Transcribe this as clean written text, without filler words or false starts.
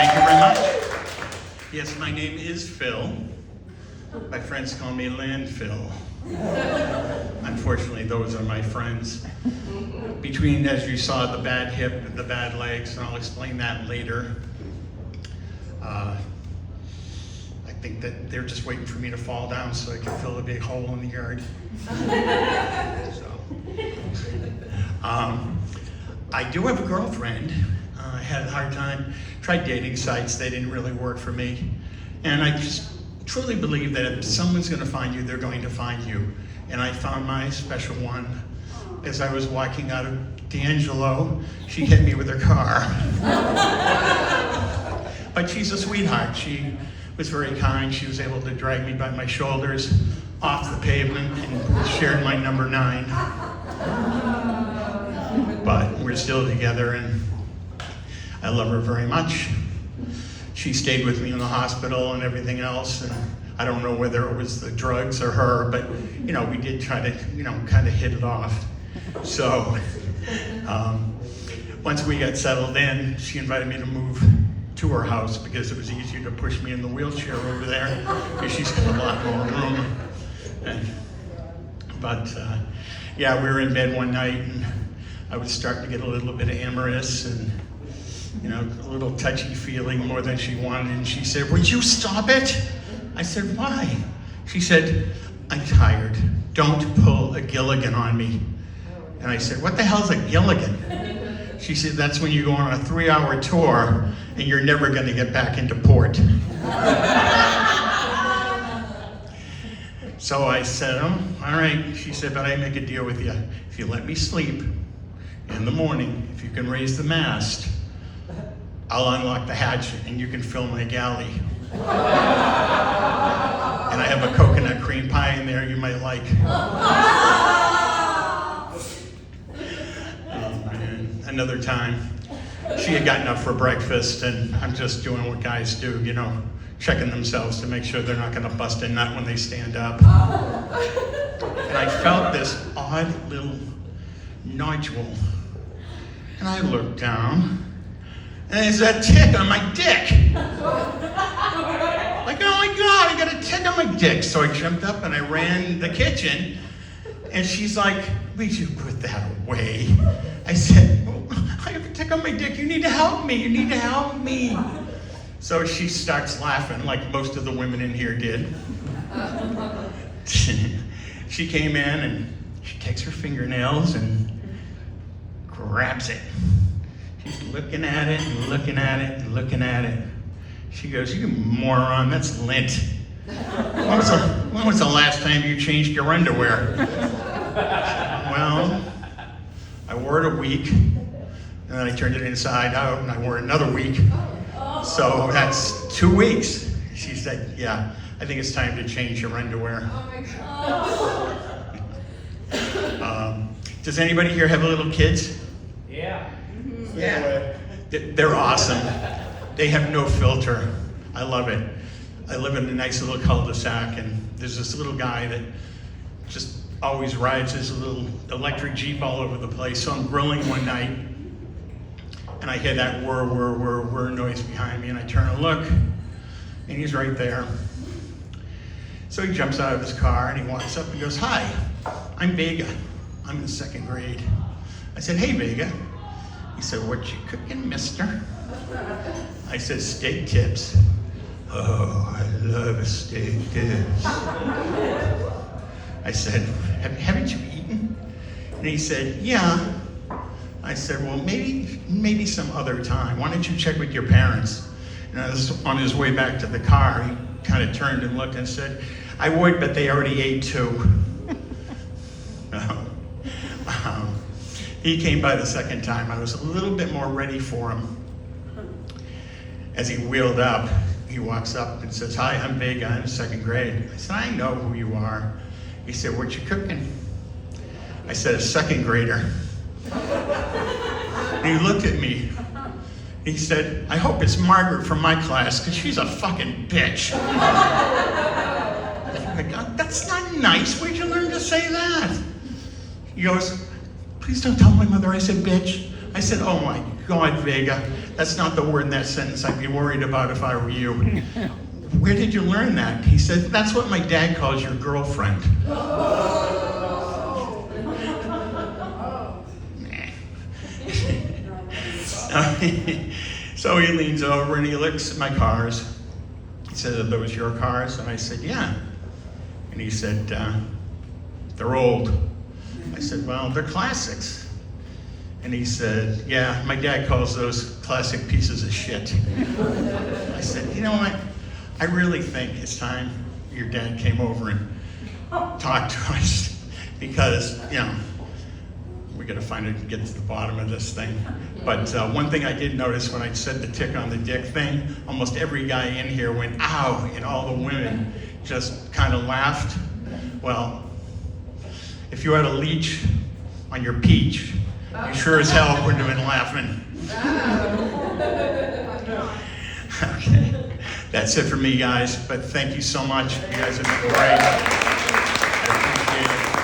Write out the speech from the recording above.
Thank you very much. Yes, my name is Phil. My friends call me Landfill. Unfortunately, those are my friends. Between, as you saw, the bad hip and the bad legs, and I'll explain that later. I think that they're just waiting for me to fall down so I can fill a big hole in the yard. I do have a girlfriend. I had a hard time, tried dating sites, they didn't really work for me. And I just truly believe that if someone's gonna find you, they're going to find you. And I found my special one as I was walking out of D'Angelo. She hit me with her car. But she's a sweetheart. She was very kind. She was able to drag me by my shoulders off the pavement and shared my number 9. But we're still together and I love her very much. She stayed with me in the hospital and everything else, and I don't know whether it was the drugs or her, but you know, we did try to, kind of hit it off. So once we got settled in, she invited me to move to her house because it was easier to push me in the wheelchair over there because she's got a lot more room. But yeah, we were in bed one night and I was starting to get a little bit amorous and a little touchy feeling more than she wanted. And she said, "Would you stop it?" I said, "Why?" She said, "I'm tired. Don't pull a Gilligan on me." And I said, "What the hell's a Gilligan?" She said, "That's when you go on a 3-hour tour and you're never going to get back into port." So I said, "Oh, all right." She said, "But I make a deal with you. If you let me sleep in the morning, if you can raise the mast, I'll unlock the hatch and you can fill my galley. And I have a coconut cream pie in there you might like." Oh man, another time, she had gotten up for breakfast and I'm just doing what guys do, checking themselves to make sure they're not gonna bust a nut when they stand up. And I felt this odd little nodule. And I looked down, and there's a tick on my dick. Like, oh my God, I got a tick on my dick. So I jumped up and I ran the kitchen, and she's like, "Would you put that away?" I said, "Oh, I have a tick on my dick. You need to help me. You need to help me." So she starts laughing like most of the women in here did. She came in and she takes her fingernails and grabs it. She's looking at it and looking at it and looking at it. She goes, "You moron, that's lint. When was the last time you changed your underwear?" Well, I wore it a week, and then I turned it inside out, and I wore it another week. So that's 2 weeks. She said, "Yeah, I think it's time to change your underwear." Oh my God. Does anybody here have little kids? Yeah. Yeah. They're awesome. They have no filter. I love it. I live in a nice little cul-de-sac, and there's this little guy that just always rides his little electric Jeep all over the place. So I'm grilling one night, and I hear that whir, whir, whir, whir noise behind me, and I turn and look, and he's right there. So he jumps out of his car, and he walks up and goes, "Hi, I'm Vega. I'm in 2nd grade." I said, "Hey, Vega." He said, "What you cooking, mister?" I said, "Steak tips." "Oh, I love a steak tips." I said, haven't you eaten?" And he said, "Yeah." I said, "Well, maybe some other time. Why don't you check with your parents?" And on his way back to the car, he kind of turned and looked and said, "I would, but they already ate too." He came by the second time. I was a little bit more ready for him. As he wheeled up, he walks up and says, "Hi, I'm Vega. I'm in 2nd grade." I said, "I know who you are." He said, "What you cooking?" I said, "A 2nd grader." And he looked at me. He said, "I hope it's Margaret from my class, because she's a fucking bitch." Oh my God, that's not nice. Where'd you learn to say that? He goes, "Please don't tell my mother I said bitch. I said, oh my God, Vega, that's not the word in that sentence I'd be worried about if I were you. Where did you learn that? He said, that's what my dad calls your girlfriend. So he leans over and he looks at my cars. He said, are those your cars? And I said, yeah. And he said, they're old. I said, well, they're classics. And he said, yeah, my dad calls those classic pieces of shit. I said, you know what? I really think it's time your dad came over and talked to us because, you know, we got to get to the bottom of this thing. But one thing I did notice when I said the tick on the dick thing, almost every guy in here went, ow, and all the women just kind of laughed. Well, if you had a leech on your peach, you sure as hell wouldn't have been laughing. Okay, that's it for me, guys. But thank you so much. You guys have been great. I appreciate it.